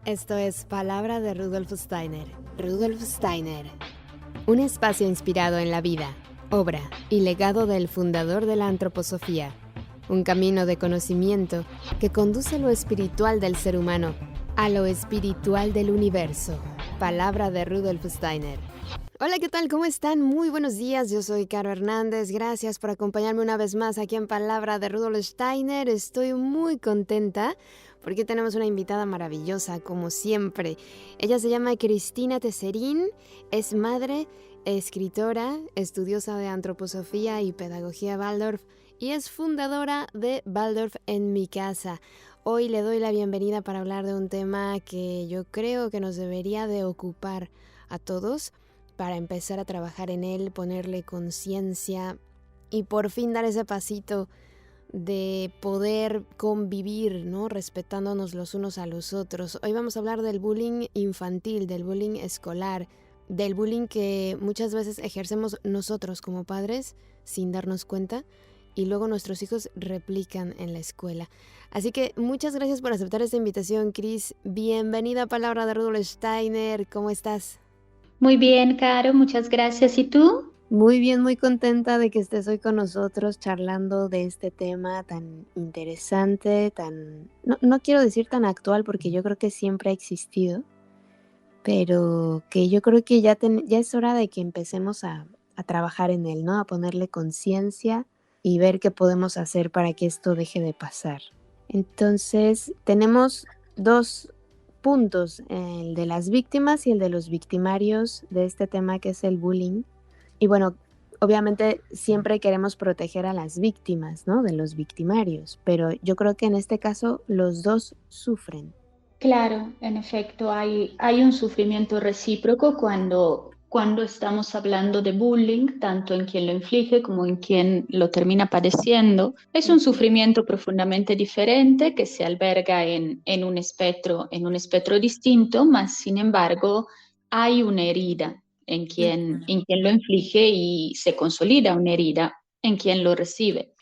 Esto es Palabra de Rudolf Steiner. Rudolf Steiner. Un espacio inspirado en la vida, obra y legado del fundador de la antroposofía. Un camino de conocimiento que conduce lo espiritual del ser humano a lo espiritual del universo. Palabra de Rudolf Steiner. Hola, ¿qué tal? ¿Cómo están? Muy buenos días, yo soy Caro Hernández. Gracias por acompañarme una vez más aquí en Palabra de Rudolf Steiner. Estoy muy contenta porque tenemos una invitada maravillosa, como siempre. Ella se llama Cristina Tesserín, es madre, escritora, estudiosa de antroposofía y pedagogía Waldorf y es fundadora de Waldorf en mi casa. Hoy le doy la bienvenida para hablar de un tema que yo creo que nos debería de ocupar a todos, para empezar a trabajar en él, ponerle conciencia y por fin dar ese pasito de poder convivir, ¿no? Respetándonos los unos a los otros. Hoy vamos a hablar del bullying infantil, del bullying escolar, del bullying que muchas veces ejercemos nosotros como padres sin darnos cuenta y luego nuestros hijos replican en la escuela. Así que muchas gracias por aceptar esta invitación, Cris. Bienvenida a Palabra de Rudolf Steiner. ¿Cómo estás? Muy bien, Caro, muchas gracias. ¿Y tú? Muy bien, muy contenta de que estés hoy con nosotros charlando de este tema tan interesante, no quiero decir tan actual porque yo creo que siempre ha existido, pero que yo creo que ya es hora de que empecemos a trabajar en él, ¿no? A ponerle conciencia y ver qué podemos hacer para que esto deje de pasar. Entonces, tenemos dos puntos, el de las víctimas y el de los victimarios de este tema que es el bullying. Y bueno, obviamente siempre queremos proteger a las víctimas, ¿no? De los victimarios, pero yo creo que en este caso los dos sufren. Claro, en efecto, hay un sufrimiento recíproco cuando estamos hablando de bullying, tanto en quien lo inflige como en quien lo termina padeciendo. Es un sufrimiento profundamente diferente que se alberga en un espectro distinto, mas sin embargo hay una herida en quien lo inflige y se consolida una herida en quien lo recibe.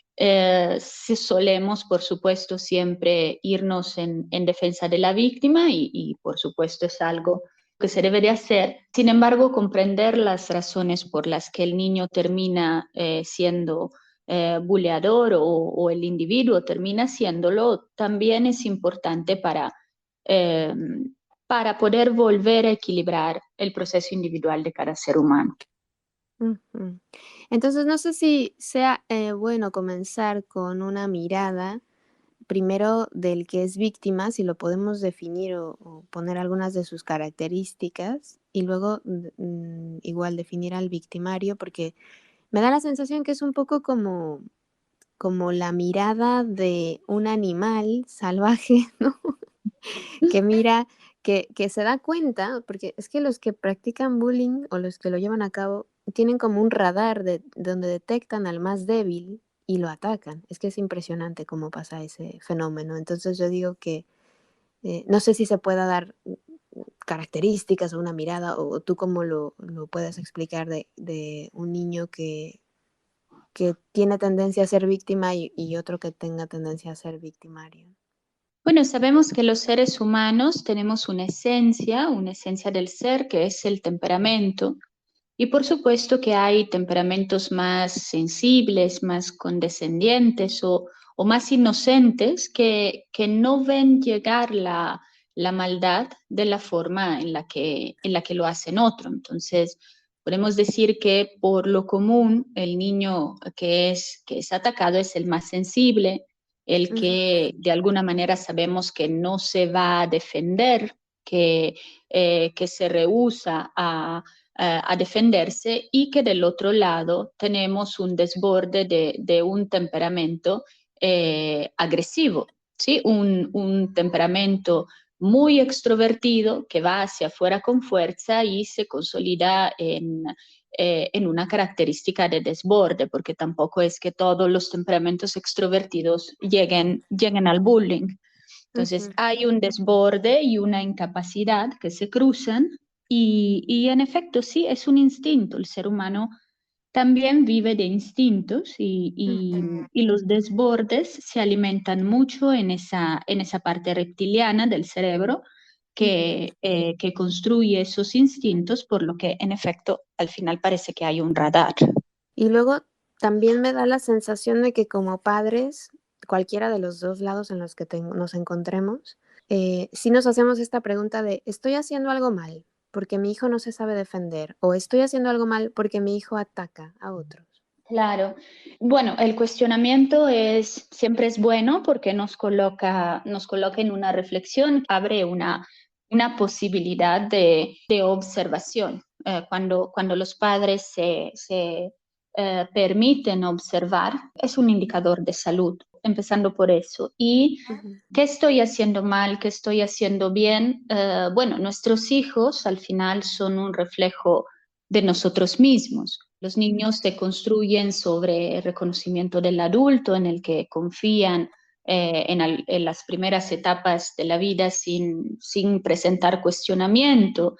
Si solemos, por supuesto, siempre irnos en defensa de la víctima y, por supuesto, es algo que se debe de hacer. Sin embargo, comprender las razones por las que el niño termina siendo buleador o el individuo termina siéndolo, también es importante eh, para poder volver a equilibrar el proceso individual de cada ser humano. Ujú. Entonces, no sé si sea bueno comenzar con una mirada primero del que es víctima, si lo podemos definir o poner algunas de sus características, y luego igual definir al victimario, porque me da la sensación que es un poco como la mirada de un animal salvaje, ¿no? Que mira, que se da cuenta, porque es que los que practican bullying o los que lo llevan a cabo tienen como un radar de donde detectan al más débil y lo atacan. Es que es impresionante cómo pasa ese fenómeno. Entonces yo digo que no sé si se pueda dar características o una mirada, o tú cómo lo puedes explicar de un niño que tiene tendencia a ser víctima y otro que tenga tendencia a ser victimario. Bueno, sabemos que los seres humanos tenemos una esencia del ser que es el temperamento. Y por supuesto que hay temperamentos más sensibles, más condescendientes o más inocentes que no ven llegar la maldad de la forma en la que lo hacen otro. Entonces, podemos decir que por lo común el niño que es atacado es el más sensible, el Ujú, que de alguna manera sabemos que no se va a defender, que se rehúsa a defenderse y que del otro lado tenemos un desborde de un temperamento agresivo, ¿sí? Un temperamento muy extrovertido que va hacia afuera con fuerza y se consolida en una característica de desborde, porque tampoco es que todos los temperamentos extrovertidos lleguen al bullying. Entonces ujú. hay un desborde y una incapacidad que se cruzan y en efecto sí, es un instinto. El ser humano también vive de instintos y los desbordes se alimentan mucho en esa parte reptiliana del cerebro que construye esos instintos, por lo que en efecto al final parece que hay un radar. Y luego también me da la sensación de que como padres, cualquiera de los dos lados en los que nos encontremos, sí nos hacemos esta pregunta de, ¿estoy haciendo algo mal porque mi hijo no se sabe defender? ¿O estoy haciendo algo mal porque mi hijo ataca a otros? Claro. Bueno, el cuestionamiento siempre es bueno porque nos coloca en una reflexión, abre una posibilidad de observación. Cuando los padres se permiten observar, es un indicador de salud, empezando por eso. ¿Y qué estoy haciendo mal? ¿Qué estoy haciendo bien? Bueno, nuestros hijos al final son un reflejo de nosotros mismos. Los niños se construyen sobre el reconocimiento del adulto en el que confían en las primeras etapas de la vida sin presentar cuestionamiento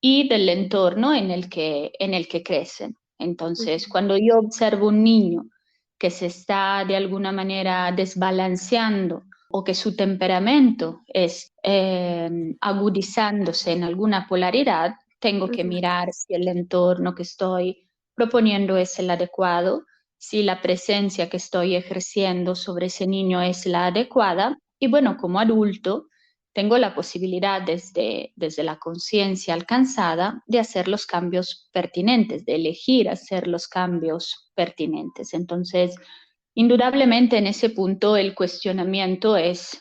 y del entorno en el que crecen. Entonces, cuando yo observo un niño que se está de alguna manera desbalanceando o que su temperamento es agudizándose en alguna polaridad, tengo que mirar si el entorno que estoy proponiendo es el adecuado, si la presencia que estoy ejerciendo sobre ese niño es la adecuada. Y bueno, como adulto, tengo la posibilidad desde la conciencia alcanzada de hacer los cambios pertinentes, de elegir hacer los cambios pertinentes. Entonces, indudablemente en ese punto el cuestionamiento es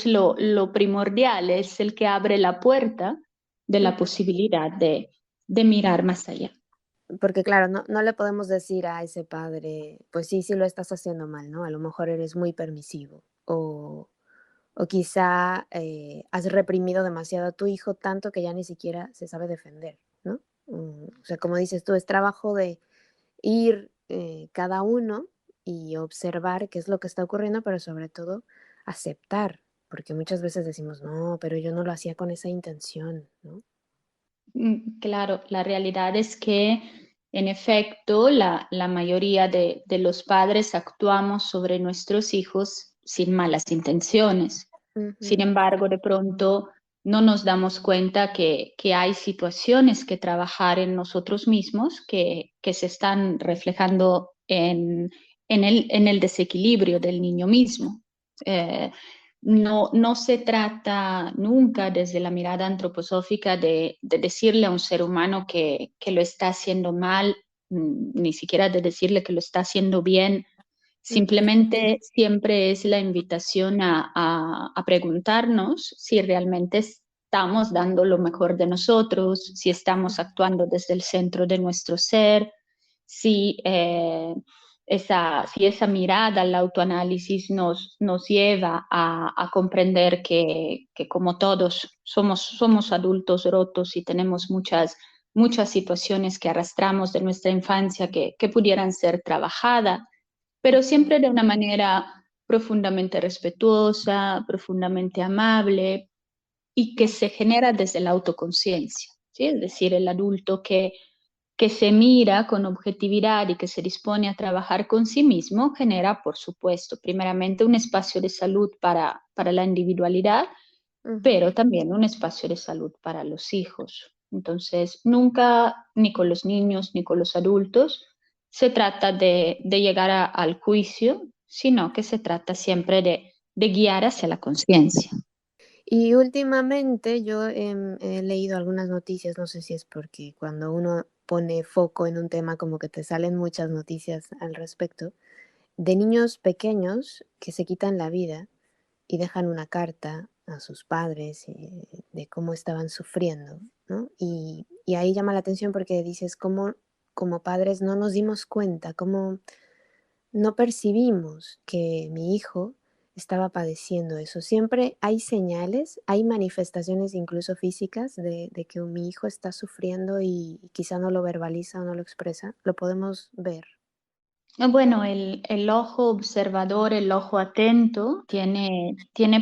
lo primordial, es el que abre la puerta de la posibilidad de mirar más allá. Porque claro, no le podemos decir a ese padre, pues sí, sí lo estás haciendo mal, ¿no? A lo mejor eres muy permisivo o quizá has reprimido demasiado a tu hijo tanto que ya ni siquiera se sabe defender, ¿no? O sea, como dices tú, es trabajo de ir cada uno y observar qué es lo que está ocurriendo, pero sobre todo aceptar, porque muchas veces decimos, no, pero yo no lo hacía con esa intención, ¿no? Claro, la realidad es que en efecto la mayoría de los padres actuamos sobre nuestros hijos sin malas intenciones. Sin embargo, de pronto no nos damos cuenta que hay situaciones que trabajar en nosotros mismos que se están reflejando en el desequilibrio del niño mismo. No se trata nunca desde la mirada antroposófica de decirle a un ser humano que lo está haciendo mal, ni siquiera de decirle que lo está haciendo bien. Simplemente siempre es la invitación a preguntarnos si realmente estamos dando lo mejor de nosotros, si estamos actuando desde el centro de nuestro ser, si si esa mirada al autoanálisis nos lleva a comprender que como todos somos adultos rotos y tenemos muchas situaciones que arrastramos de nuestra infancia que pudieran ser trabajadas, pero siempre de una manera profundamente respetuosa, profundamente amable y que se genera desde la autoconciencia, ¿sí? Es decir, el adulto que se mira con objetividad y que se dispone a trabajar con sí mismo, genera, por supuesto, primeramente un espacio de salud para la individualidad, pero también un espacio de salud para los hijos. Entonces, nunca, ni con los niños, ni con los adultos, se trata de llegar al juicio, sino que se trata siempre de guiar hacia la conciencia. Y últimamente yo he leído algunas noticias, no sé si es porque cuando uno pone foco en un tema como que te salen muchas noticias al respecto, de niños pequeños que se quitan la vida y dejan una carta a sus padres de cómo estaban sufriendo, ¿no? Y ahí llama la atención porque dices, cómo como padres no nos dimos cuenta, cómo no percibimos que mi hijo estaba padeciendo eso. Siempre hay señales, hay manifestaciones incluso físicas de que mi hijo está sufriendo y quizá no lo verbaliza o no lo expresa. Lo podemos ver. Bueno, el ojo observador, el ojo atento, tiene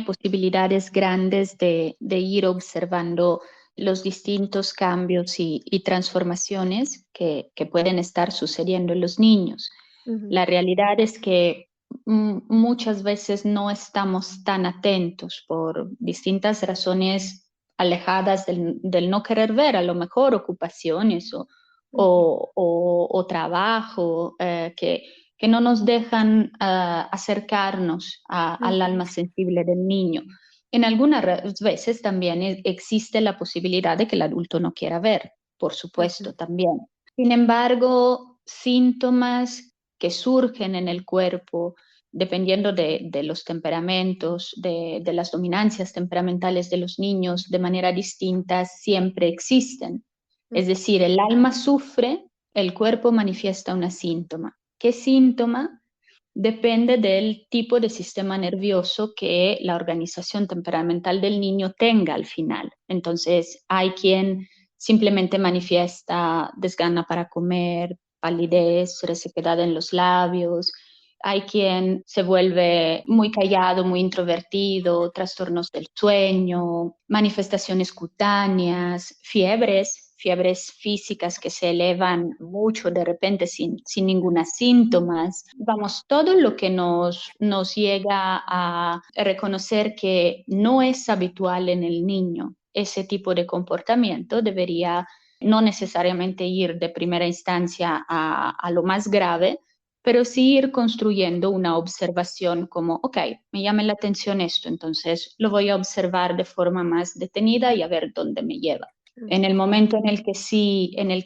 posibilidades grandes de ir observando los distintos cambios y transformaciones que pueden estar sucediendo en los niños. La realidad es que muchas veces no estamos tan atentos por distintas razones alejadas del no querer ver, a lo mejor ocupaciones o trabajo que no nos dejan acercarnos al Ujú, alma sensible del niño. En algunas veces también existe la posibilidad de que el adulto no quiera ver, por ujú, supuesto, también. Sin embargo, síntomas que surgen en el cuerpo, dependiendo de los temperamentos, de las dominancias temperamentales de los niños, de manera distinta, siempre existen. Es ujú, decir, el alma sufre, el cuerpo manifiesta una síntoma. ¿Qué síntoma? Depende del tipo de sistema nervioso que la organización temperamental del niño tenga al final. Entonces, hay quien simplemente manifiesta desgana para comer, palidez, resequedad en los labios. Hay quien se vuelve muy callado, muy introvertido, trastornos del sueño, manifestaciones cutáneas, fiebres físicas que se elevan mucho de repente sin ninguna síntomas. Vamos, todo lo que nos llega a reconocer que no es habitual en el niño ese tipo de comportamiento debería no necesariamente ir de primera instancia a lo más grave, pero sí ir construyendo una observación como, ok, me llama la atención esto, entonces lo voy a observar de forma más detenida y a ver dónde me lleva. En el momento en el que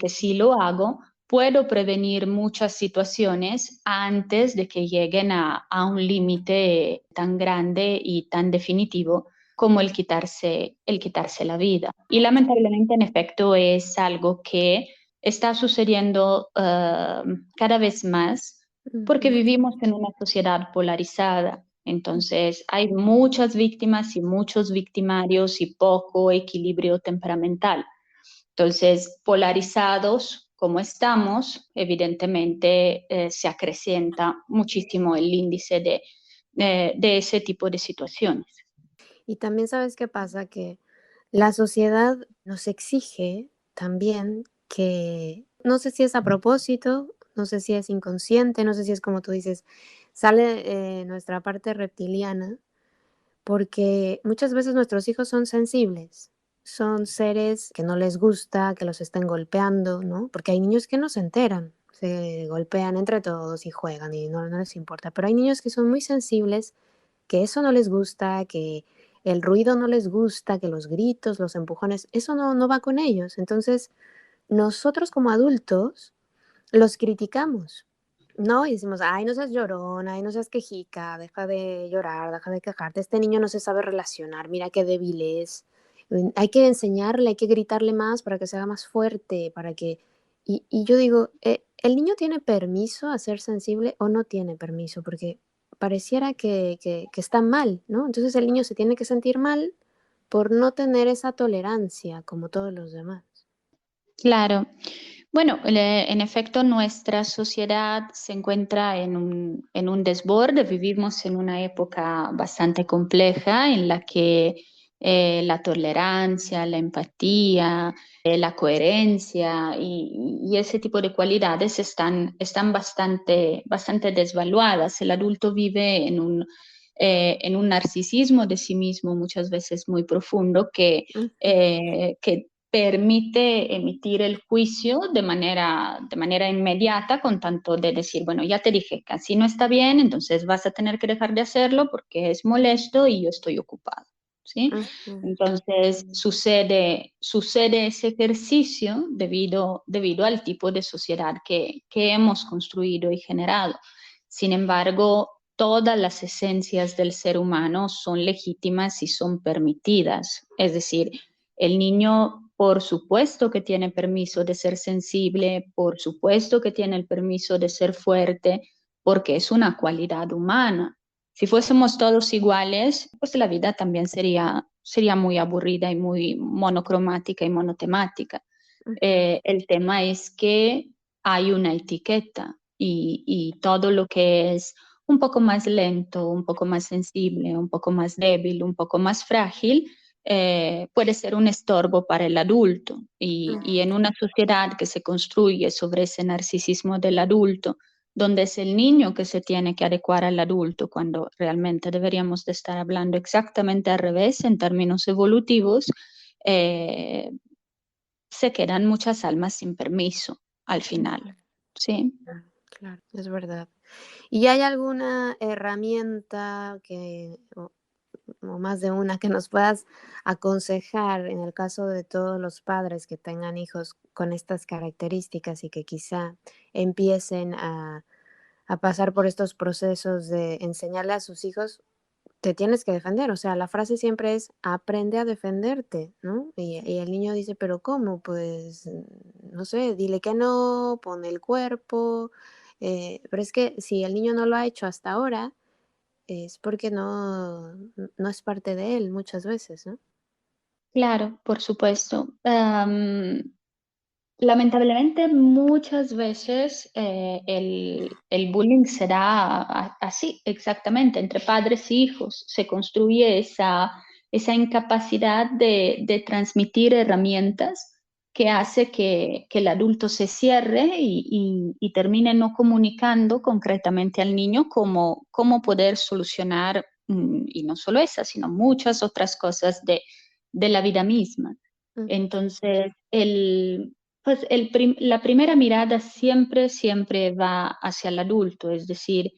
sí lo hago, puedo prevenir muchas situaciones antes de que lleguen a un límite tan grande y tan definitivo como el quitarse la vida. Y lamentablemente, en efecto, es algo que está sucediendo cada vez más porque ujú. vivimos en una sociedad polarizada. Entonces, hay muchas víctimas y muchos victimarios y poco equilibrio temperamental. Entonces, polarizados como estamos, evidentemente se acrecienta muchísimo el índice de ese tipo de situaciones. Y también sabes qué pasa, que la sociedad nos exige también que, no sé si es a propósito, no sé si es inconsciente, no sé si es como tú dices, sale nuestra parte reptiliana, porque muchas veces nuestros hijos son sensibles, son seres que no les gusta que los estén golpeando, ¿no? Porque hay niños que no se enteran, se golpean entre todos y juegan y no les importa, pero hay niños que son muy sensibles, que eso no les gusta, que el ruido no les gusta, que los gritos, los empujones, eso no va con ellos. Entonces, nosotros como adultos los criticamos, ¿no? Y decimos, ay, no seas llorona, ay, no seas quejica, deja de llorar, deja de quejarte, este niño no se sabe relacionar, mira qué débil es. Hay que enseñarle, hay que gritarle más para que se haga más fuerte, para que... Y yo digo, ¿el niño tiene permiso a ser sensible o no tiene permiso? Porque pareciera que está mal, ¿no? Entonces el niño se tiene que sentir mal por no tener esa tolerancia como todos los demás. Claro. Bueno, en efecto, nuestra sociedad se encuentra en un desborde. Vivimos en una época bastante compleja en la que la tolerancia, la empatía, la coherencia y ese tipo de cualidades están bastante desvaluadas. El adulto vive en un narcisismo de sí mismo muchas veces muy profundo que permite emitir el juicio de manera inmediata, con tanto de decir, bueno, ya te dije que así no está bien, entonces vas a tener que dejar de hacerlo porque es molesto y yo estoy ocupado, ¿sí? Ujú, Entonces sucede ese ejercicio debido al tipo de sociedad que hemos construido y generado. Sin embargo, todas las esencias del ser humano son legítimas y son permitidas. Es decir, el niño, por supuesto que tiene permiso de ser sensible, por supuesto que tiene el permiso de ser fuerte, porque es una cualidad humana. Si fuésemos todos iguales, pues la vida también sería muy aburrida y muy monocromática y monotemática. ujú, El tema es que hay una etiqueta y todo lo que es un poco más lento, un poco más sensible, un poco más débil, un poco más frágil, puede ser un estorbo para el adulto. Y en una sociedad que se construye sobre ese narcisismo del adulto, donde es el niño que se tiene que adecuar al adulto, cuando realmente deberíamos de estar hablando exactamente al revés en términos evolutivos, eh, se quedan muchas almas sin permiso al final, ¿sí? Claro, es verdad. ¿Y hay alguna herramienta o más de una que nos puedas aconsejar en el caso de todos los padres que tengan hijos con estas características y que quizá empiecen a pasar por estos procesos de enseñarle a sus hijos? Te tienes que defender, o sea, la frase siempre es aprende a defenderte, ¿no? Y el niño dice, pero ¿cómo? Pues, no sé, dile que no, pon el cuerpo, pero es que si el niño no lo ha hecho hasta ahora, es porque no es parte de él muchas veces, ¿no? Claro, por supuesto. Lamentablemente, muchas veces el bullying se da así, exactamente, entre padres e hijos. Se construye esa incapacidad de transmitir herramientas que hace que el adulto se cierre y termine no comunicando concretamente al niño cómo poder solucionar, y no solo esa, sino muchas otras cosas de la vida misma. Ujú, Entonces, pues la primera mirada siempre, siempre va hacia el adulto, es decir,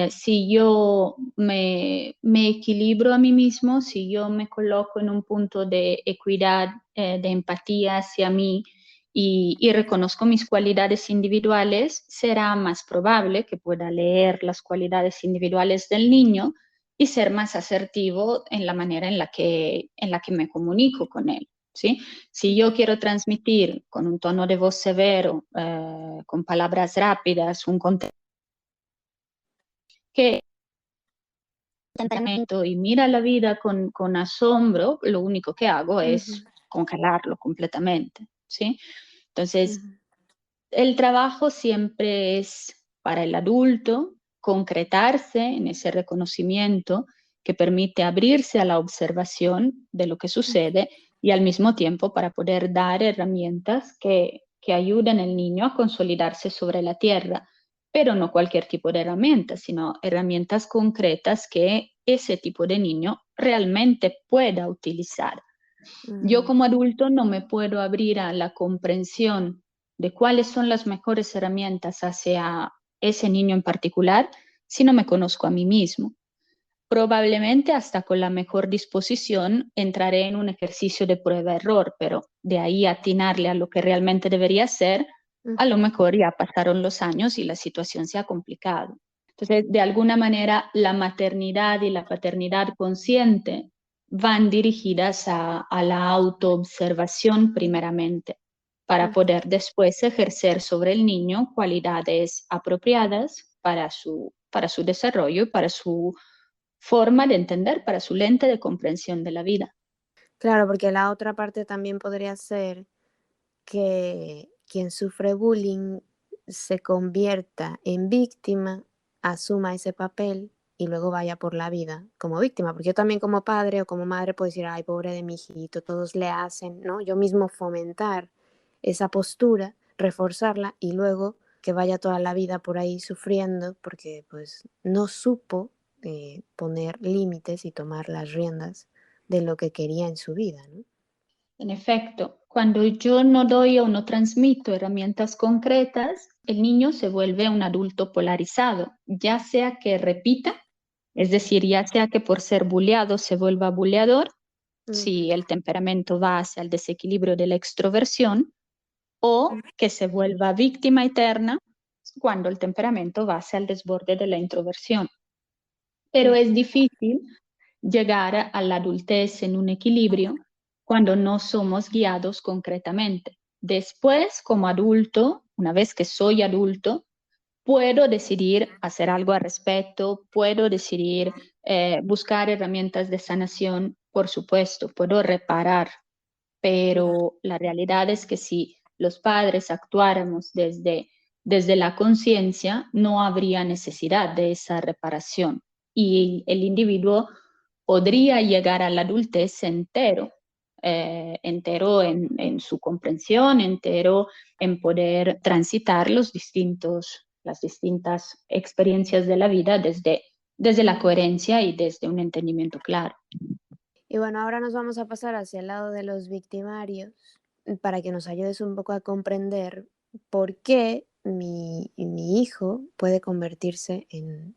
si yo me equilibro a mí mismo, si yo me coloco en un punto de equidad, de empatía hacia mí y reconozco mis cualidades individuales, será más probable que pueda leer las cualidades individuales del niño y ser más asertivo en la manera en la que me comunico con él, ¿sí? Si yo quiero transmitir con un tono de voz severo, con palabras rápidas, un contenido que temperamento y mira la vida con asombro, lo único que hago ujú, es congelarlo completamente, ¿sí? Entonces, ujú, el trabajo siempre es para el adulto concretarse en ese reconocimiento que permite abrirse a la observación de lo que sucede y al mismo tiempo para poder dar herramientas que ayuden al niño a consolidarse sobre la tierra, pero no cualquier tipo de herramientas, sino herramientas concretas que ese tipo de niño realmente pueda utilizar. Yo ujú, como adulto no me puedo abrir a la comprensión de cuáles son las mejores herramientas hacia ese niño en particular si no me conozco a mí mismo. Probablemente hasta con la mejor disposición entraré en un ejercicio de prueba-error, pero de ahí a atinarle a lo que realmente debería ser, a lo ujú. mejor ya pasaron los años y la situación se ha complicado. Entonces, de alguna manera, la maternidad y la paternidad consciente van dirigidas a la autoobservación primeramente, para Ujú. poder después ejercer sobre el niño cualidades apropiadas para su desarrollo y para su forma de entender, para su lente de comprensión de la vida. Claro, porque la otra parte también podría ser que quien sufre bullying se convierta en víctima, asuma ese papel y luego vaya por la vida como víctima. Porque yo también como padre o como madre puedo decir, ay, pobre de mi hijito, todos le hacen, ¿no? Yo mismo fomentar esa postura, reforzarla y luego que vaya toda la vida por ahí sufriendo porque pues no supo poner límites y tomar las riendas de lo que quería en su vida, ¿no? En efecto, cuando yo no doy o no transmito herramientas concretas, el niño se vuelve un adulto polarizado, ya sea que repita, es decir, ya sea que por ser bulleado se vuelva bulleador, Ujú, si el temperamento va hacia el desequilibrio de la extroversión, o que se vuelva víctima eterna cuando el temperamento va hacia el desborde de la introversión. Pero ujú. es difícil llegar a la adultez en un equilibrio cuando no somos guiados concretamente. Después, como adulto, una vez que soy adulto, puedo decidir hacer algo al respecto, puedo decidir buscar herramientas de sanación, por supuesto, puedo reparar, Claro. pero la realidad es que si los padres actuáramos desde la conciencia, no habría necesidad de esa reparación y el individuo podría llegar a la adultez entero, entero en su comprensión, entero en poder transitar las distintas experiencias de la vida desde la coherencia y desde un entendimiento claro. Y bueno, ahora nos vamos a pasar hacia el lado de los victimarios para que nos ayudes un poco a comprender por qué mi hijo puede convertirse en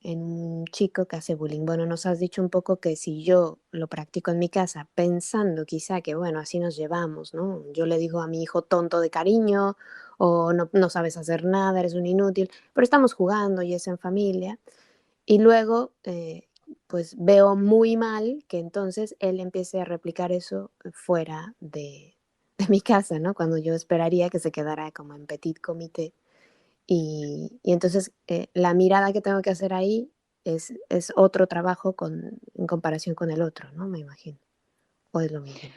un chico que hace bullying. Bueno, nos has dicho un poco que si yo lo practico en mi casa pensando quizá que, bueno, así nos llevamos, ¿no? Yo le digo a mi hijo tonto de cariño o no, no sabes hacer nada, eres un inútil, pero estamos jugando y es en familia. Y luego, pues veo muy mal que entonces él empiece a replicar eso fuera de mi casa, ¿no? Cuando yo esperaría que se quedara como en petit comité. Y entonces la mirada que tengo que hacer ahí es otro trabajo en comparación con el otro, ¿no? Me imagino. O es lo mismo.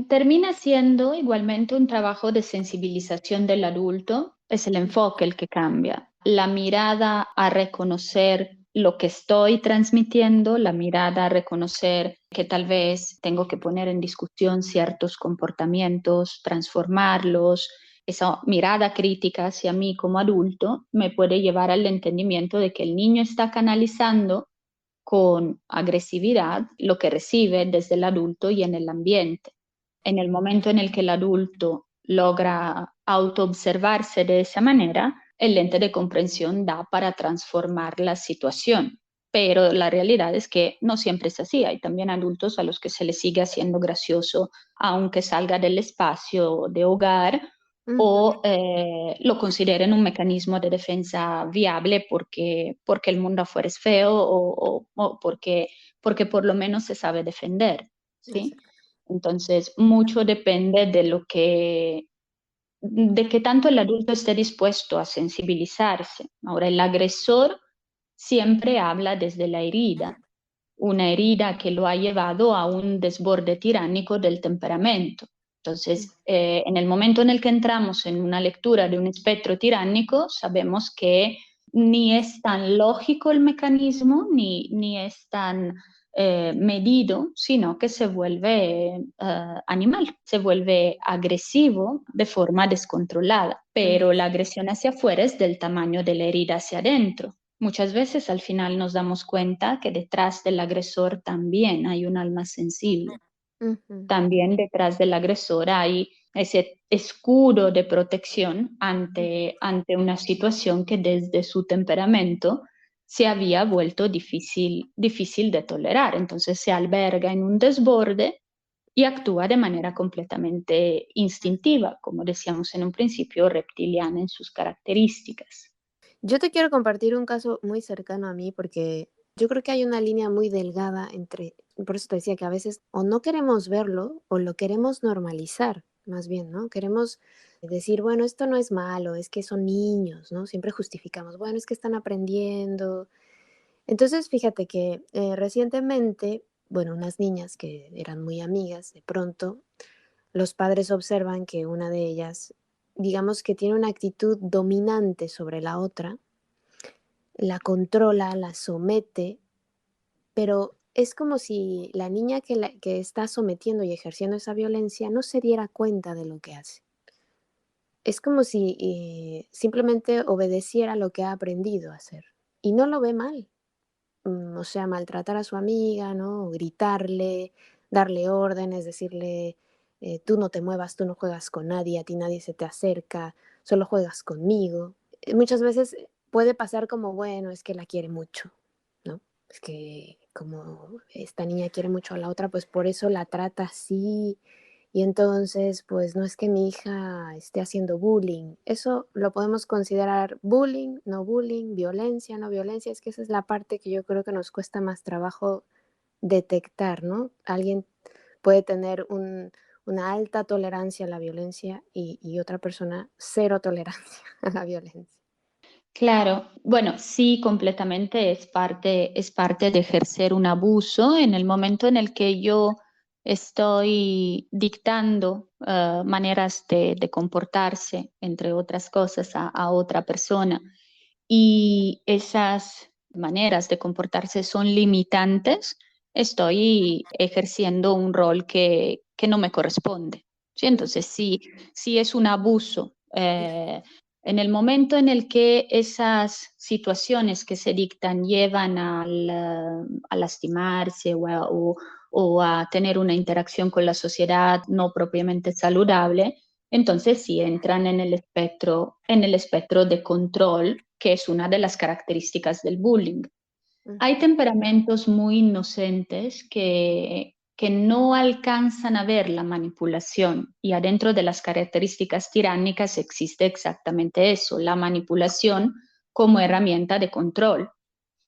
Termina siendo igualmente un trabajo de sensibilización del adulto, es el enfoque el que cambia. La mirada a reconocer lo que estoy transmitiendo, la mirada a reconocer que tal vez tengo que poner en discusión ciertos comportamientos, transformarlos. Esa mirada crítica hacia mí como adulto me puede llevar al entendimiento de que el niño está canalizando con agresividad lo que recibe desde el adulto y en el ambiente. En el momento en el que el adulto logra autoobservarse de esa manera, el lente de comprensión da para transformar la situación. Pero la realidad es que no siempre es así. Hay también adultos a los que se les sigue haciendo gracioso, aunque salga del espacio de hogar Ujú. o lo consideren un mecanismo de defensa viable porque el mundo afuera es feo o porque por lo menos se sabe defender, ¿sí? Exacto. Entonces, mucho depende de qué tanto el adulto esté dispuesto a sensibilizarse. Ahora, el agresor siempre habla desde la herida, una herida que lo ha llevado a un desborde tiránico del temperamento. Mm. Entonces, en el momento en el que entramos en una lectura de un espectro tiránico, sabemos que ni es tan lógico el mecanismo, ni es tan medido, sino que se vuelve animal, se vuelve agresivo de forma descontrolada. Mm. Pero la agresión hacia afuera es del tamaño de la herida hacia adentro. Muchas veces al final nos damos cuenta que detrás del agresor también hay un alma sensible, Ujú. también detrás del agresor hay ese escudo de protección ante una situación que desde su temperamento se había vuelto difícil de tolerar. Entonces se alberga en un desborde y actúa de manera completamente instintiva, como decíamos en un principio, reptiliana en sus características. Yo te quiero compartir un caso muy cercano a mí porque yo creo que hay una línea muy delgada entre, por eso te decía que a veces o no queremos verlo o lo queremos normalizar, más bien, ¿no? Queremos decir, bueno, esto no es malo, es que son niños, ¿no? Siempre justificamos, bueno, es que están aprendiendo. Entonces, fíjate que recientemente, bueno, unas niñas que eran muy amigas, de pronto los padres observan que una de ellas, digamos que tiene una actitud dominante sobre la otra, la controla, la somete, pero es como si la niña que está sometiendo y ejerciendo esa violencia no se diera cuenta de lo que hace. Es como si simplemente obedeciera lo que ha aprendido a hacer y no lo ve mal. O sea, maltratar a su amiga, ¿no? Gritarle, darle órdenes, decirle, tú no te muevas, tú no juegas con nadie, a ti nadie se te acerca, solo juegas conmigo. Muchas veces puede pasar como, bueno, es que la quiere mucho, ¿no? Es que como esta niña quiere mucho a la otra, pues por eso la trata así. Y entonces, pues no es que mi hija esté haciendo bullying. Eso lo podemos considerar bullying, no bullying, violencia, no violencia. Es que esa es la parte que yo creo que nos cuesta más trabajo detectar, ¿no? Alguien puede tener una alta tolerancia a la violencia y otra persona cero tolerancia a la violencia. Claro, bueno, sí, completamente es parte de ejercer un abuso en el momento en el que yo estoy dictando maneras de comportarse, entre otras cosas, a otra persona y esas maneras de comportarse son limitantes, estoy ejerciendo un rol que no me corresponde. ¿Sí? Mm. Entonces, sí, sí es un abuso En el momento en el que esas situaciones que se dictan llevan a lastimarse o a tener una interacción con la sociedad no propiamente saludable, entonces sí entran en el espectro de control, que es una de las características del bullying. Hay temperamentos muy inocentes que no alcanzan a ver la manipulación y adentro de las características tiránicas existe exactamente eso, la manipulación como herramienta de control.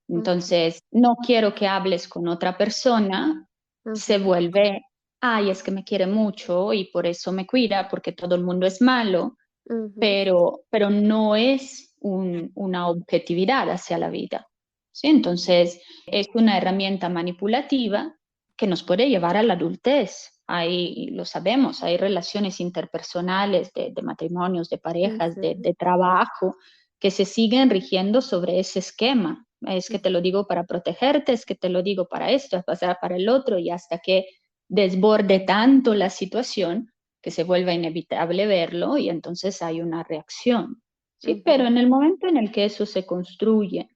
Entonces, no quiero que hables con otra persona, se vuelve, ay, es que me quiere mucho y por eso me cuida, porque todo el mundo es malo, pero no es una objetividad hacia la vida. ¿Sí? Entonces, es una herramienta manipulativa que nos puede llevar a la adultez. Hay, lo sabemos, hay relaciones interpersonales de matrimonios, de parejas, de trabajo, que se siguen rigiendo sobre ese esquema. Es que te lo digo para protegerte, es que te lo digo para esto, es para el otro, y hasta que desborde tanto la situación que se vuelva inevitable verlo y entonces hay una reacción. ¿Sí? Pero en el momento en el que eso se construye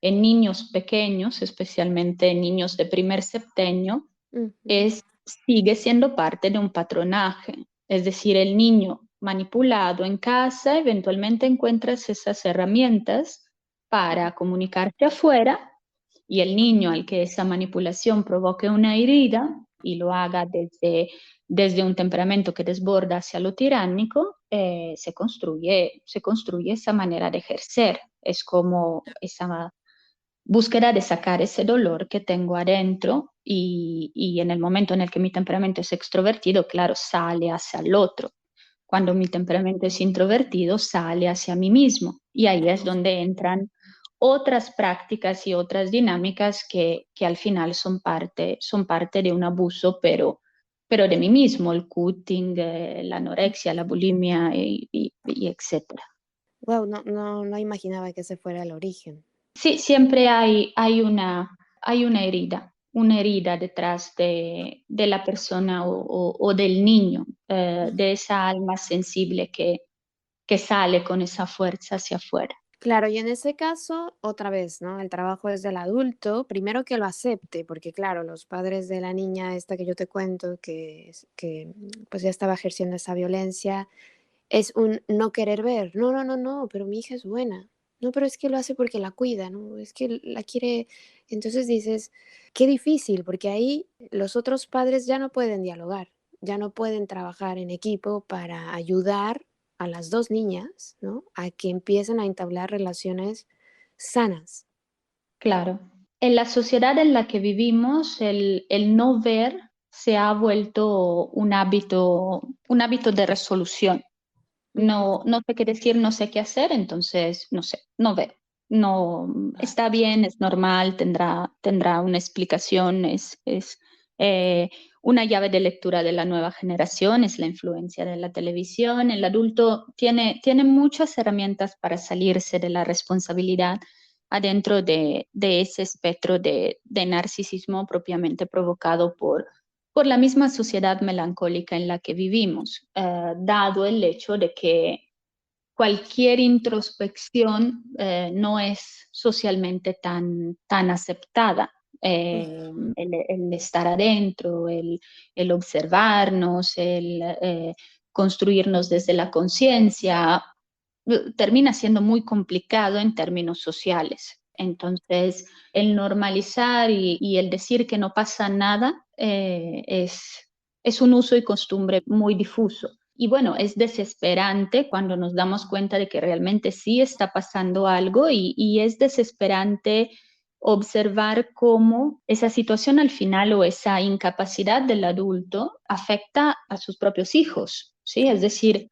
en niños pequeños, especialmente en niños de primer septenio, sigue siendo parte de un patronaje. Es decir, el niño manipulado en casa eventualmente encuentras esas herramientas para comunicarse afuera y el niño al que esa manipulación provoque una herida y lo haga desde un temperamento que desborda hacia lo tiránico, se construye esa manera de ejercer. Es como esa búsqueda de sacar ese dolor que tengo adentro y en el momento en el que mi temperamento es extrovertido, claro, sale hacia el otro. Cuando mi temperamento es introvertido, sale hacia mí mismo. Y ahí es donde entran otras prácticas y otras dinámicas que al final son parte de un abuso, pero de mí mismo, el cutting, la anorexia, la bulimia y etcétera. Wow, no imaginaba que ese fuera el origen. Sí, siempre hay una herida detrás de la persona o del niño, de esa alma sensible que sale con esa fuerza hacia afuera. Claro, y en ese caso, otra vez, ¿no? El trabajo es del adulto, primero que lo acepte, porque claro, los padres de la niña esta que yo te cuento, que pues ya estaba ejerciendo esa violencia, es un no querer ver. No, pero mi hija es buena. No, pero es que lo hace porque la cuida, ¿no? Es que la quiere. Entonces dices, qué difícil, porque ahí los otros padres ya no pueden dialogar, ya no pueden trabajar en equipo para ayudar a las dos niñas, ¿no? A que empiecen a entablar relaciones sanas. Claro. En la sociedad en la que vivimos, el no ver se ha vuelto un hábito de resolución. Ujú, No sé qué decir, no sé qué hacer, entonces no sé, no veo. No, está bien, es normal, tendrá una explicación, es una llave de lectura de la nueva generación, es la influencia de la televisión. El adulto tiene muchas herramientas para salirse de la responsabilidad adentro de ese espectro de narcisismo propiamente provocado por la misma sociedad melancólica en la que vivimos, dado el hecho de que cualquier introspección no es socialmente tan aceptada. El estar adentro, el observarnos, el construirnos desde la conciencia, termina siendo muy complicado en términos sociales. Entonces, el normalizar y el decir que no pasa nada es un uso y costumbre muy difuso. Y bueno, es desesperante cuando nos damos cuenta de que realmente sí está pasando algo y es desesperante observar cómo esa situación al final o esa incapacidad del adulto afecta a sus propios hijos, ¿sí? Es decir,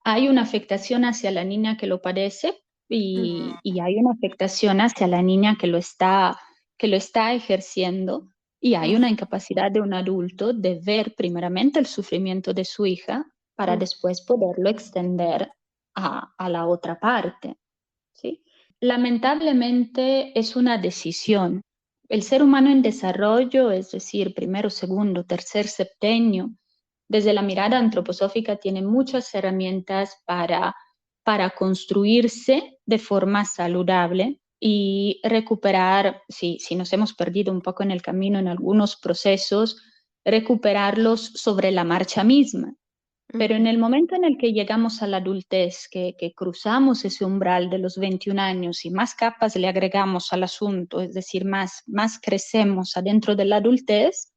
hay una afectación hacia la niña que lo padece y hay una afectación hacia la niña que lo está ejerciendo y hay una incapacidad de un adulto de ver primeramente el sufrimiento de su hija para después poderlo extender a la otra parte, ¿sí? Lamentablemente es una decisión. El ser humano en desarrollo, es decir, primero, segundo, tercer septenio, desde la mirada antroposófica tiene muchas herramientas para para construirse de forma saludable y recuperar, si nos hemos perdido un poco en el camino en algunos procesos, recuperarlos sobre la marcha misma. Pero en Ujú, el momento en el que llegamos a la adultez, que cruzamos ese umbral de los 21 años y más capas le agregamos al asunto, es decir, más crecemos adentro de la adultez,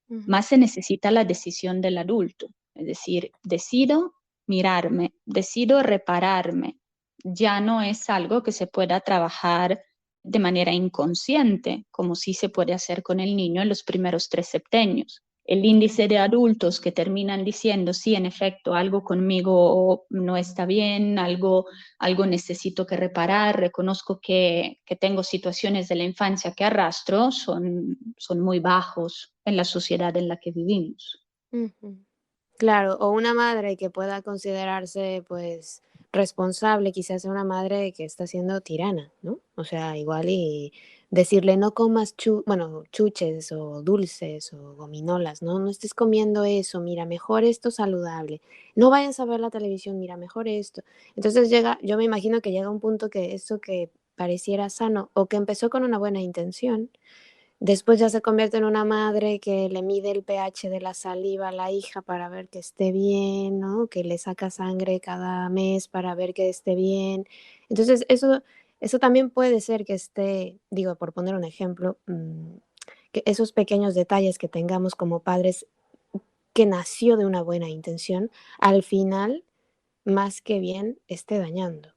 ujú. más se necesita la decisión del adulto. Es decir, decido mirarme, decido repararme. Ya no es algo que se pueda trabajar de manera inconsciente, como sí se puede hacer con el niño en los primeros 3 septenios. El índice de adultos que terminan diciendo, sí, en efecto, algo conmigo no está bien, algo necesito que reparar, reconozco que tengo situaciones de la infancia que arrastro, son muy bajos en la sociedad en la que vivimos. Ujú. Claro, o una madre que pueda considerarse, pues, responsable, quizás sea una madre que está siendo tirana, ¿no? O sea, igual y decirle: "No comas bueno, chuches o dulces o gominolas, ¿no? No estés comiendo eso, mira, mejor esto saludable. No vayas a ver la televisión, mira, mejor esto". Entonces yo me imagino que llega un punto que eso que pareciera sano o que empezó con una buena intención, después ya se convierte en una madre que le mide el pH de la saliva a la hija para ver que esté bien, ¿no? Que le saca sangre cada mes para ver que esté bien. Entonces, eso también puede ser que esté, digo, por poner un ejemplo, que esos pequeños detalles que tengamos como padres que nació de una buena intención, al final, más que bien, esté dañando.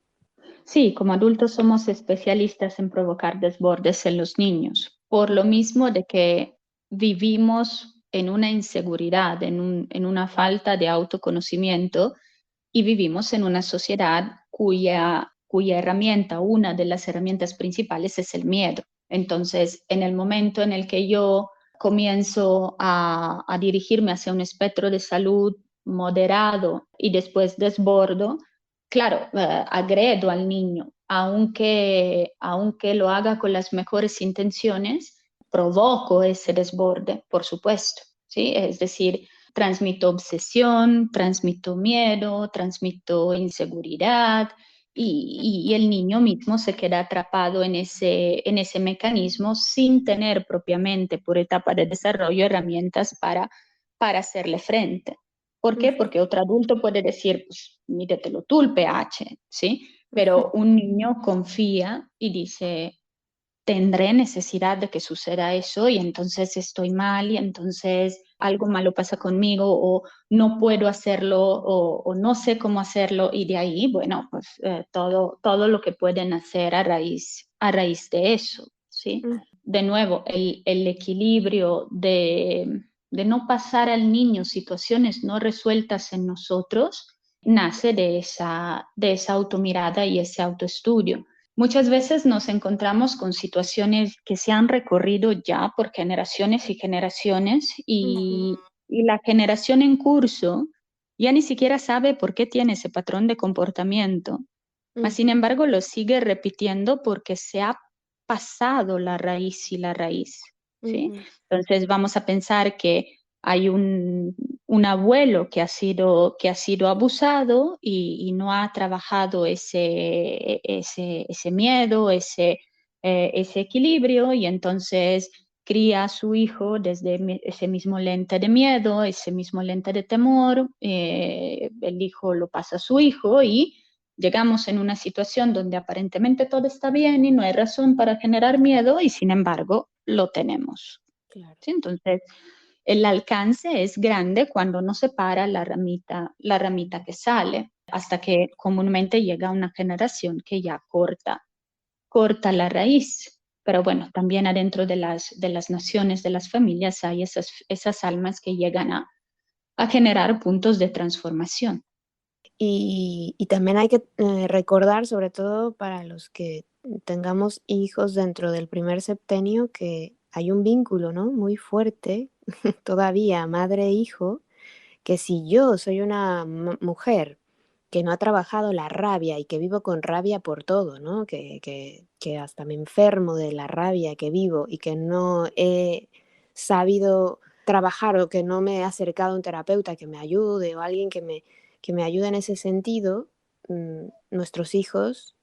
Sí, como adultos somos especialistas en provocar desbordes en los niños, por lo Ujú, mismo de que vivimos en una inseguridad, en una falta de autoconocimiento y vivimos en una sociedad cuya herramienta, una de las herramientas principales es el miedo. Entonces, en el momento en el que yo comienzo a dirigirme hacia un espectro de salud moderado y después desbordo, claro, agredo al niño, aunque lo haga con las mejores intenciones, provoco ese desborde, por supuesto, ¿sí? Es decir, transmito obsesión, transmito miedo, transmito inseguridad y el niño mismo se queda atrapado en ese mecanismo sin tener propiamente por etapa de desarrollo herramientas para hacerle frente. ¿Por qué? ujú, Porque otro adulto puede decir, pues mídetelo tú el pH, ¿sí? ujú, Pero un niño confía y dice, tendré necesidad de que suceda eso y entonces estoy mal y entonces algo malo pasa conmigo o no puedo hacerlo o no sé cómo hacerlo y de ahí, bueno, pues todo lo que pueden hacer a raíz de eso, ¿sí? ujú. De nuevo, el equilibrio de no pasar al niño situaciones no resueltas en nosotros nace de esa automirada y ese autoestudio. Muchas veces nos encontramos con situaciones que se han recorrido ya por generaciones y generaciones Ujú, y la generación en curso ya ni siquiera sabe por qué tiene ese patrón de comportamiento, mas sin ujú, embargo lo sigue repitiendo porque se ha pasado la raíz y la raíz, ¿sí? ujú, Entonces vamos a pensar que hay un abuelo que ha sido abusado y no ha trabajado ese miedo, ese equilibrio y entonces cría a su hijo desde ese mismo lente de miedo, ese mismo lente de temor, el hijo lo pasa a su hijo y llegamos en una situación donde aparentemente todo está bien y no hay razón para generar miedo y sin embargo lo tenemos. claro. ¿Sí? Entonces, el alcance es grande cuando no se para la ramita que sale, hasta que comúnmente llega una generación que ya corta la raíz. Pero bueno, también adentro de las naciones, de las familias, hay esas almas que llegan a generar puntos de transformación. Y también hay que, recordar, sobre todo para los que tengamos hijos dentro del primer septenio, que hay un vínculo, ¿no?, muy fuerte todavía, madre e hijo, que si yo soy una mujer que no ha trabajado la rabia y que vivo con rabia por todo, ¿no? Que hasta me enfermo de la rabia que vivo y que no he sabido trabajar o que no me he acercado a un terapeuta que me ayude o alguien que me ayude en ese sentido, nuestros hijos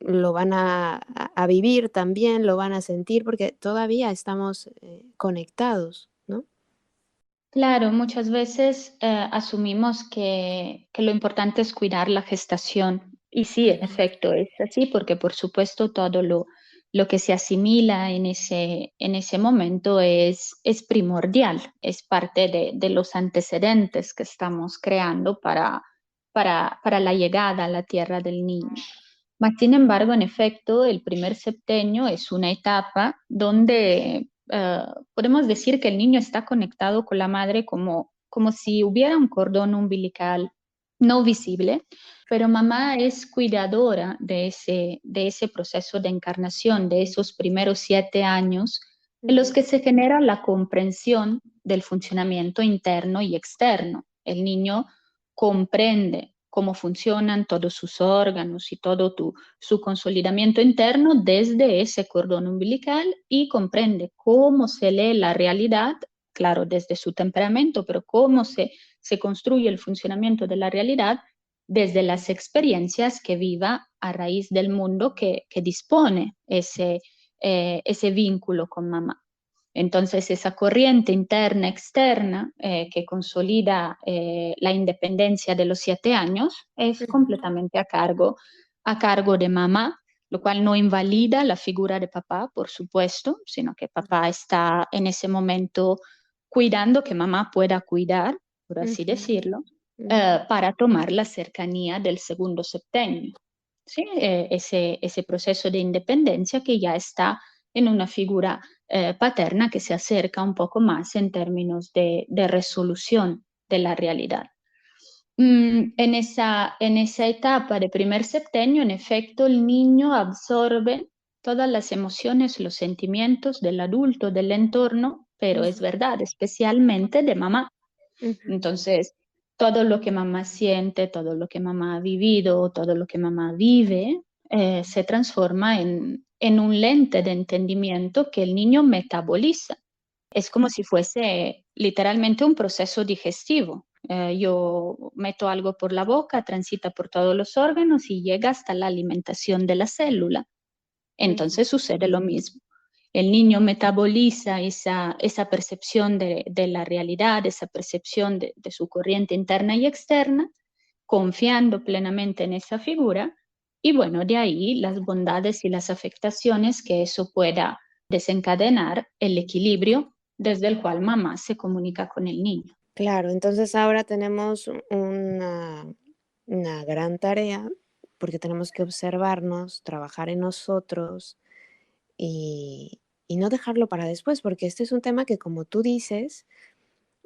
lo van a vivir también, lo van a sentir, porque todavía estamos conectados, ¿no? Claro, muchas veces asumimos que lo importante es cuidar la gestación. Y sí, en Ujú, efecto, es así, porque por supuesto todo lo que se asimila en ese momento es primordial, es parte de los antecedentes que estamos creando para la llegada a la tierra del niño. Mas, sin embargo, en efecto, el primer septenio es una etapa donde podemos decir que el niño está conectado con la madre como si hubiera un cordón umbilical no visible, pero mamá es cuidadora de ese proceso de encarnación, de esos primeros 7 años en los ujú, que se genera la comprensión del funcionamiento interno y externo. El niño comprende cómo funcionan todos sus órganos y todo su consolidamiento interno desde ese cordón umbilical y comprende cómo se lee la realidad, claro, desde su temperamento, pero cómo se construye el funcionamiento de la realidad desde las experiencias que viva a raíz del mundo que dispone ese vínculo con mamá. Entonces, esa corriente interna, externa, que consolida la independencia de los 7 años, es ujú, completamente a cargo de mamá, lo cual no invalida la figura de papá, por supuesto, sino que papá está en ese momento cuidando que mamá pueda cuidar, por así ujú, decirlo, ujú. para tomar la cercanía del segundo septenio. ¿Sí? Ese proceso de independencia que ya está en una figura paterna que se acerca un poco más en términos de resolución de la realidad. En esa etapa de primer septenio, en efecto, el niño absorbe todas las emociones, los sentimientos del adulto, del entorno, pero es Ujú, verdad, especialmente de mamá. ujú. Entonces, todo lo que mamá siente, todo lo que mamá ha vivido, todo lo que mamá vive, se transforma en un lente de entendimiento que el niño metaboliza. Es como si fuese literalmente un proceso digestivo. Yo meto algo por la boca, transita por todos los órganos y llega hasta la alimentación de la célula. Ujú. Entonces sucede lo mismo. El niño metaboliza esa percepción de la realidad, esa percepción de su corriente interna y externa, confiando plenamente en esa figura, y bueno, de ahí las bondades y las afectaciones que eso pueda desencadenar el equilibrio desde el cual mamá se comunica con el niño. Claro, entonces ahora tenemos una gran tarea porque tenemos que observarnos, trabajar en nosotros y no dejarlo para después, porque este es un tema que, como tú dices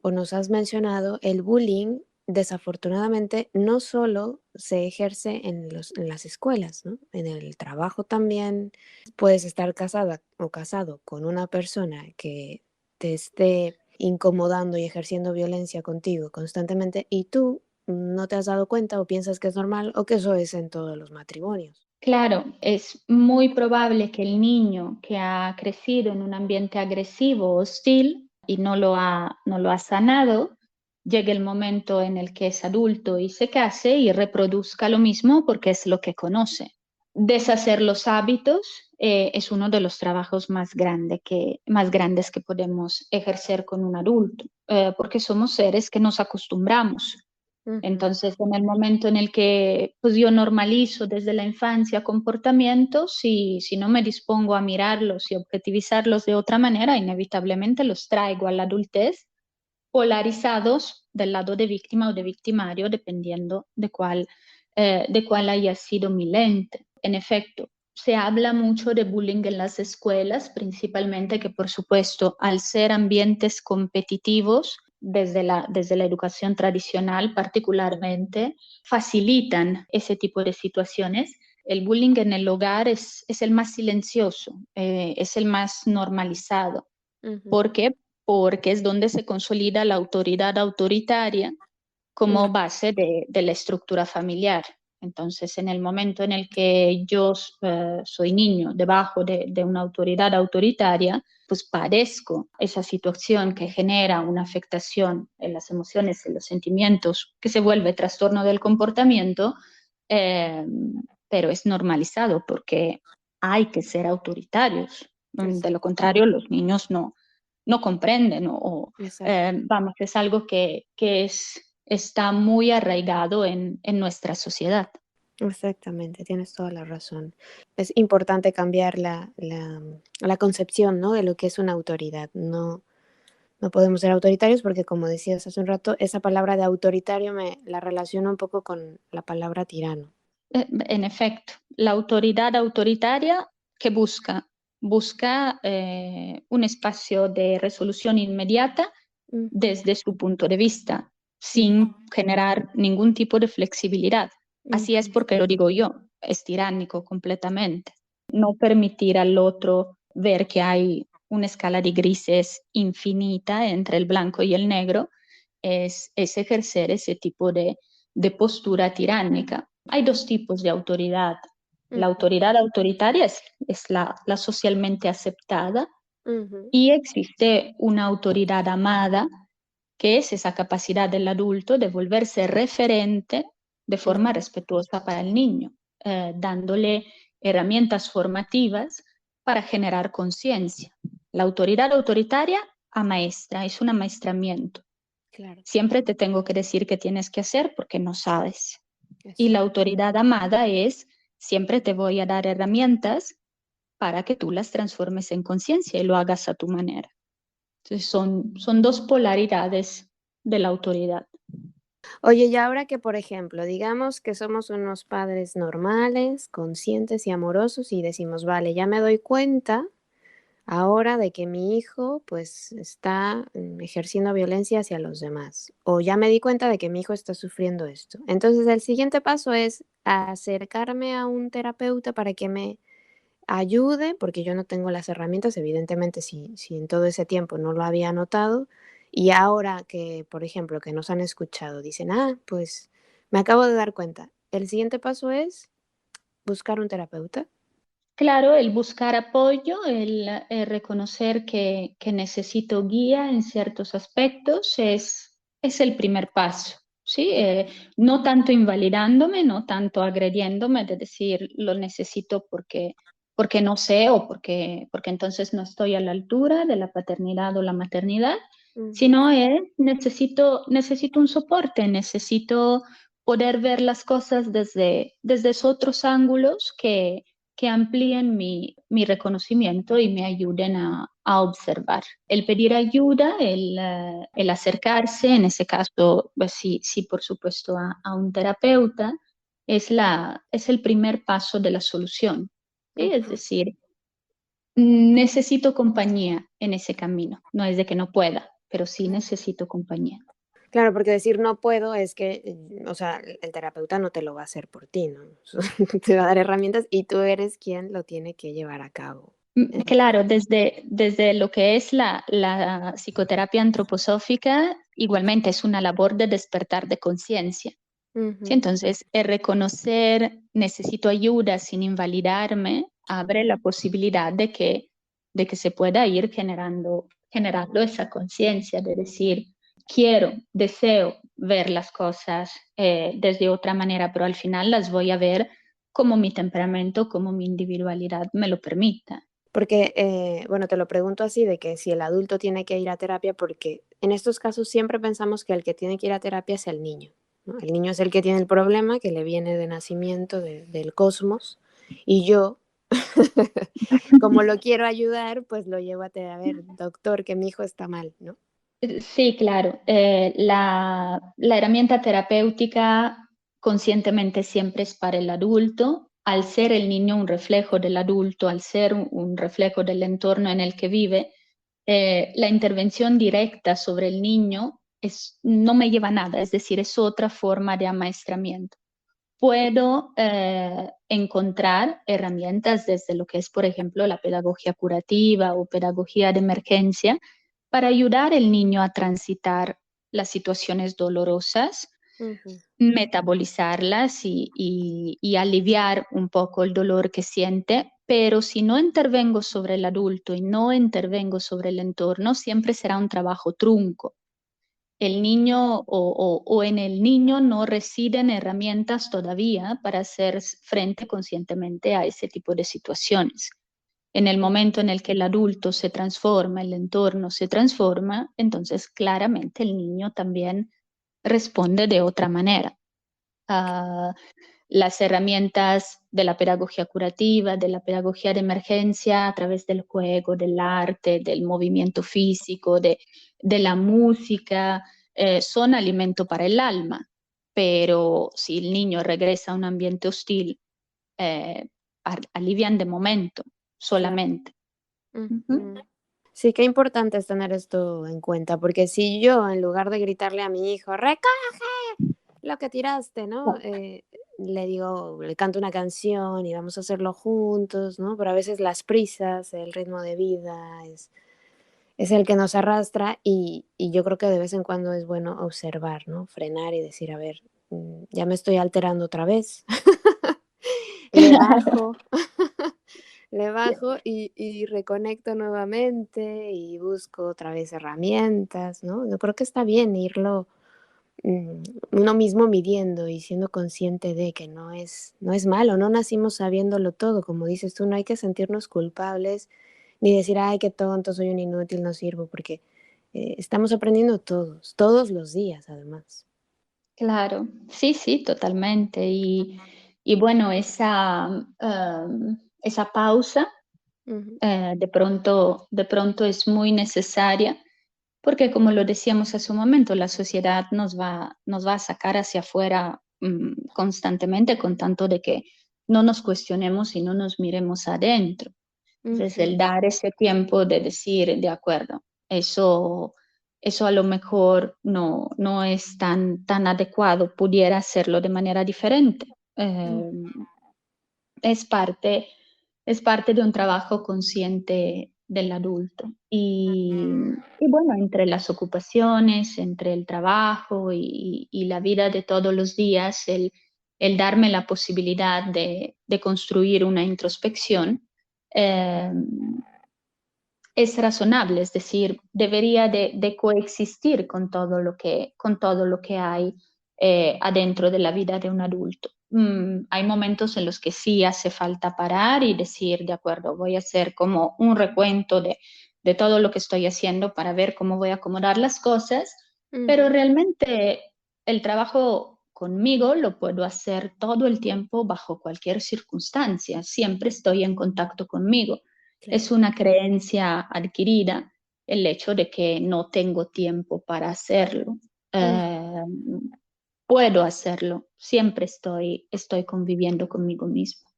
o nos has mencionado, el bullying desafortunadamente no solo se ejerce en las escuelas, ¿no? En el trabajo también puedes estar casada o casado con una persona que te esté incomodando y ejerciendo violencia contigo constantemente y tú no te has dado cuenta o piensas que es normal o que eso es en todos los matrimonios. Claro, es muy probable que el niño que ha crecido en un ambiente agresivo, hostil, y no lo ha sanado, llegue el momento en el que es adulto y se case y reproduzca lo mismo porque es lo que conoce. Deshacer los hábitos es uno de los trabajos más grandes que podemos ejercer con un adulto, porque somos seres que nos acostumbramos. Ujú, Entonces, en el momento en el que pues, yo normalizo desde la infancia comportamientos, si no me dispongo a mirarlos y objetivizarlos de otra manera, inevitablemente los traigo a la adultez polarizados del lado de víctima o de victimario, dependiendo de cuál haya sido mi lente. En efecto, se habla mucho de bullying en las escuelas, principalmente que, por supuesto, al ser ambientes competitivos, desde la educación tradicional particularmente, facilitan ese tipo de situaciones. El bullying en el hogar es el más silencioso, es el más normalizado. ujú, ¿Por qué? Porque es donde se consolida la autoridad autoritaria como ujú, base de la estructura familiar. Entonces, en el momento en el que yo soy niño debajo de una autoridad autoritaria, pues padezco esa situación que genera una afectación en las emociones, en los sentimientos, que se vuelve trastorno del comportamiento, eh, pero es normalizado porque hay que ser autoritarios. De lo Exacto, contrario, los niños no comprenden exacto. vamos, es algo que está muy arraigado en nuestra sociedad. Exactamente, tienes toda la razón. Es importante cambiar la concepción, ¿no? De lo que es una autoridad. No, no podemos ser autoritarios porque, como decías hace un rato, esa palabra de autoritario me la relaciono un poco con la palabra tirano. En efecto, la autoridad autoritaria que busca un espacio de resolución inmediata Ujú, desde su punto de vista, ujú, sin generar ningún tipo de flexibilidad. Así es ujú, porque lo digo yo, es tiránico completamente. No permitir al otro ver que hay una escala de grises infinita entre el blanco y el negro es ejercer ese tipo de postura tiránica. Hay dos tipos de autoridad. La ujú, autoridad autoritaria es la socialmente aceptada ujú, y existe una autoridad amada, que es esa capacidad del adulto de volverse referente de forma ujú. respetuosa para el niño, dándole herramientas formativas para generar conciencia. La autoridad autoritaria amaestra, es un amaestramiento. Claro, Siempre te tengo que decir qué tienes que hacer porque no sabes. Y la exacto. autoridad amada es, siempre te voy a dar herramientas para que tú las transformes en conciencia y lo hagas a tu manera. Entonces son dos polaridades de la autoridad. Oye, y ahora que, por ejemplo, digamos que somos unos padres normales, conscientes y amorosos y decimos, vale, ya me doy cuenta ahora de que mi hijo pues está ejerciendo violencia hacia los demás, o ya me di cuenta de que mi hijo está sufriendo esto. Entonces el siguiente paso es acercarme a un terapeuta para que me ayude, porque yo no tengo las herramientas, evidentemente, si en todo ese tiempo no lo había notado. Y ahora que, por ejemplo, que nos han escuchado, dicen, ah, pues me acabo de dar cuenta. El siguiente paso es buscar un terapeuta. Claro, el buscar apoyo, el reconocer que necesito guía en ciertos aspectos es el primer paso, ¿sí? No tanto invalidándome, no tanto agrediéndome, de decir lo necesito porque no sé o porque entonces no estoy a la altura de la paternidad o la maternidad, Ujú, sino necesito un soporte, necesito poder ver las cosas desde esos otros ángulos que amplíen mi reconocimiento y me ayuden a observar. El pedir ayuda, el acercarse, en ese caso, pues sí, sí, por supuesto, a un terapeuta, es el primer paso de la solución. ¿Sí? Es ujú. decir, necesito compañía en ese camino. No es de que no pueda, pero sí necesito compañía. Claro, porque decir no puedo es que, o sea, el terapeuta no te lo va a hacer por ti, ¿no? Te va a dar herramientas y tú eres quien lo tiene que llevar a cabo. Claro, desde lo que es la psicoterapia antroposófica, igualmente es una labor de despertar de conciencia. ¿Sí? Ujú, Entonces, el reconocer necesito ayuda sin invalidarme abre la posibilidad de que se pueda ir generando esa conciencia de decir, quiero, deseo ver las cosas desde otra manera, pero al final las voy a ver como mi temperamento, como mi individualidad me lo permita. porque, bueno, te lo pregunto así, de que si el adulto tiene que ir a terapia, porque en estos casos siempre pensamos que el que tiene que ir a terapia es el niño, ¿no? El niño es el que tiene el problema, que le viene de nacimiento, del cosmos, y yo, como lo quiero ayudar, pues lo llevo a ver, doctor, que mi hijo está mal, ¿no? Sí, claro. La herramienta terapéutica conscientemente siempre es para el adulto. Al ser el niño un reflejo del adulto, al ser un reflejo del entorno en el que vive, la intervención directa sobre el niño no me lleva a nada, es decir, es otra forma de amaestramiento. Puedo encontrar herramientas desde lo que es, por ejemplo, la pedagogía curativa o pedagogía de emergencia para ayudar al niño a transitar las situaciones dolorosas, Ujú. metabolizarlas y aliviar un poco el dolor que siente, pero si no intervengo sobre el adulto y no intervengo sobre el entorno, siempre será un trabajo trunco. el niño o en el niño no residen herramientas todavía para hacer frente conscientemente a ese tipo de situaciones. En el momento en el que el adulto se transforma, el entorno se transforma, entonces claramente el niño también responde de otra manera. Uh, las herramientas de la pedagogía curativa, de la pedagogía de emergencia a través del juego, del arte, del movimiento físico, de la música, son alimento para el alma. Pero si el niño regresa a un ambiente hostil, eh, alivian de momento Claro. solamente. Ujú. Sí, qué importante es tener esto en cuenta, porque si yo, en lugar de gritarle a mi hijo, recoge lo que tiraste, ¿no? Le digo, le canto una canción y vamos a hacerlo juntos, ¿no? Pero a veces las prisas, el ritmo de vida es el que nos arrastra y yo creo que de vez en cuando es bueno observar, ¿no? Frenar y decir, a ver, ya me estoy alterando otra vez. Le bajo, le bajo y reconecto nuevamente y busco otra vez herramientas, ¿no? Yo creo que está bien irlo, mm, uno mismo midiendo y siendo consciente de que no es malo, no nacimos sabiéndolo todo, como dices tú, no hay que sentirnos culpables ni decir: "Ay, qué tonto, soy un inútil, no sirvo", porque, estamos aprendiendo todos, todos los días, además. Claro, sí, sí, totalmente. Y bueno, esa pausa Ujú, de pronto es muy necesaria porque como lo decíamos hace un momento, la sociedad nos va a sacar hacia afuera constantemente con tanto de que no nos cuestionemos y no nos miremos adentro. Entonces, el ujú, dar ese tiempo de decir, de acuerdo, eso a lo mejor no es tan adecuado, pudiera hacerlo de manera diferente. mm, Es parte, es parte de un trabajo consciente del adulto. Y bueno, entre las ocupaciones, entre el trabajo y la vida de todos los días, el darme la posibilidad de construir una introspección, eh, es razonable, es decir, debería de coexistir con todo lo que hay adentro de la vida de un adulto. Hay momentos en los que sí hace falta parar y decir, de acuerdo, voy a hacer como un recuento de todo lo que estoy haciendo para ver cómo voy a acomodar las cosas, pero ujú, realmente el trabajo conmigo lo puedo hacer todo el tiempo bajo cualquier circunstancia, siempre estoy en contacto conmigo. Es claro. una creencia adquirida el hecho de que no tengo tiempo para hacerlo. Eh, puedo hacerlo, siempre estoy conviviendo conmigo mismo.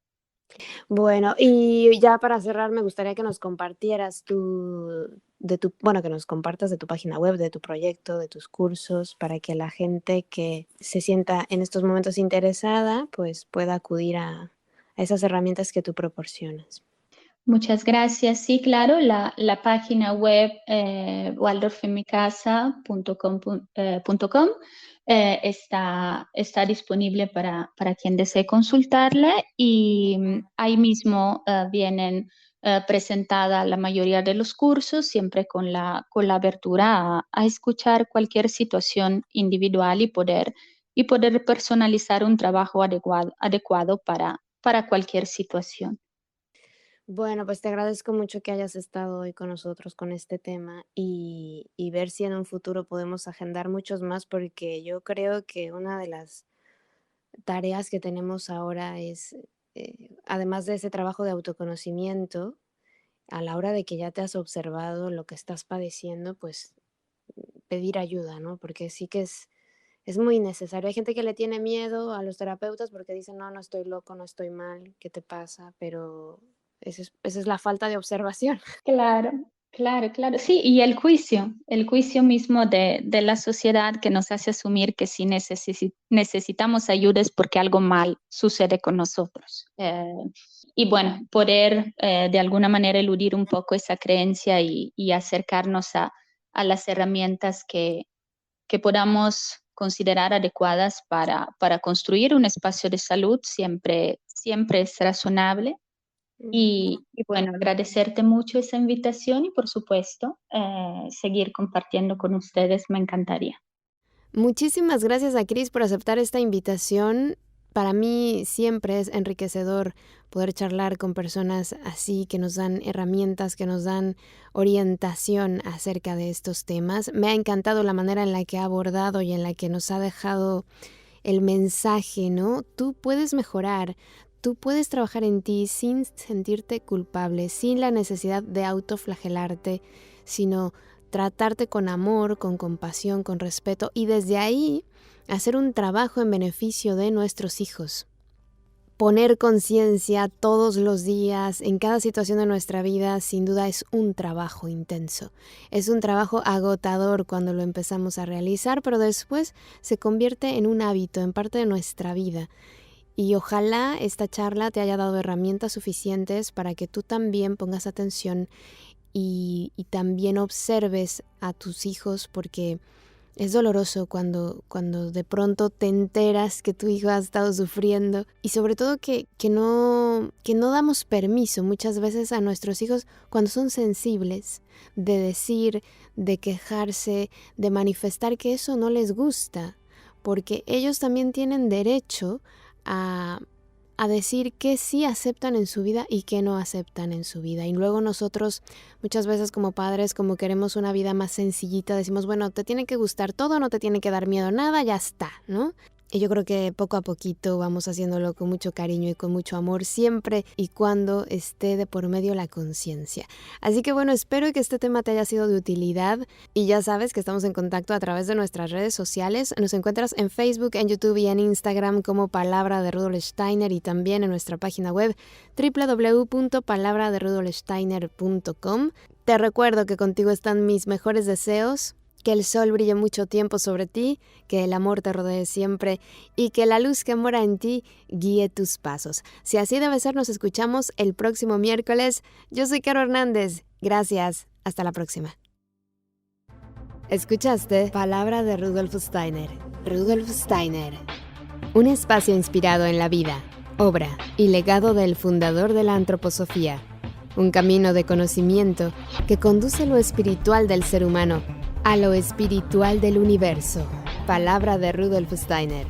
Bueno, y ya para cerrar, me gustaría que nos compartieras bueno, que nos compartas de tu página web, de tu proyecto, de tus cursos, para que la gente que se sienta en estos momentos interesada, pues pueda acudir a esas herramientas que tú proporcionas. Muchas gracias. Sí, claro, la página web waldorfenmicasa.com está disponible para quien desee consultarla y ahí mismo vienen presentada la mayoría de los cursos, siempre con la apertura a escuchar cualquier situación individual y poder personalizar un trabajo adecuado para cualquier situación. Bueno, pues te agradezco mucho que hayas estado hoy con nosotros con este tema y ver si en un futuro podemos agendar muchos más, porque yo creo que una de las tareas que tenemos ahora es, además de ese trabajo de autoconocimiento, a la hora de que ya te has observado lo que estás padeciendo, pues pedir ayuda, ¿no? Porque sí que es muy necesario. Hay gente que le tiene miedo a los terapeutas porque dicen, no, no estoy loco, no estoy mal, ¿qué te pasa? Pero esa es la falta de observación. Claro, claro, claro. Sí, y el juicio mismo de la sociedad que nos hace asumir que si necesitamos ayuda es porque algo mal sucede con nosotros. Y bueno, poder de alguna manera eludir un poco esa creencia y acercarnos a las herramientas que podamos considerar adecuadas para construir un espacio de salud siempre es razonable Ujú. y bueno, agradecerte mucho esa invitación y por supuesto, seguir compartiendo con ustedes me encantaría. Muchísimas gracias a Cris por aceptar esta invitación. Para mí siempre es enriquecedor poder charlar con personas así que nos dan herramientas, que nos dan orientación acerca de estos temas. Me ha encantado la manera en la que ha abordado y en la que nos ha dejado el mensaje, ¿no? Tú puedes mejorar, tú puedes trabajar en ti sin sentirte culpable, sin la necesidad de autoflagelarte, sino tratarte con amor, con compasión, con respeto y desde ahí hacer un trabajo en beneficio de nuestros hijos. Poner conciencia todos los días, en cada situación de nuestra vida, sin duda es un trabajo intenso. Es un trabajo agotador cuando lo empezamos a realizar, pero después se convierte en un hábito, en parte de nuestra vida. Y ojalá esta charla te haya dado herramientas suficientes para que tú también pongas atención y también observes a tus hijos, porque es doloroso cuando de pronto te enteras que tu hijo ha estado sufriendo y sobre todo que no damos permiso muchas veces a nuestros hijos cuando son sensibles de decir, de quejarse, de manifestar que eso no les gusta, porque ellos también tienen derecho a decir que sí aceptan en su vida y que no aceptan en su vida. Y luego nosotros muchas veces como padres, como queremos una vida más sencillita, decimos, bueno, te tiene que gustar todo, no te tiene que dar miedo nada, ya está, ¿no? Y yo creo que poco a poquito vamos haciéndolo con mucho cariño y con mucho amor, siempre y cuando esté de por medio la conciencia. Así que bueno, espero que este tema te haya sido de utilidad y ya sabes que estamos en contacto a través de nuestras redes sociales. Nos encuentras en Facebook, en YouTube y en Instagram como Palabra de Rudolf Steiner y también en nuestra página web www.palabraderudolfsteiner.com. Te recuerdo que contigo están mis mejores deseos. Que el sol brille mucho tiempo sobre ti, que el amor te rodee siempre y que la luz que mora en ti guíe tus pasos. Si así debe ser, nos escuchamos el próximo miércoles. Yo soy Caro Hernández. Gracias. Hasta la próxima. Escuchaste Palabra de Rudolf Steiner. Rudolf Steiner. Un espacio inspirado en la vida, obra y legado del fundador de la antroposofía. Un camino de conocimiento que conduce lo espiritual del ser humano a lo espiritual del universo. Palabra de Rudolf Steiner.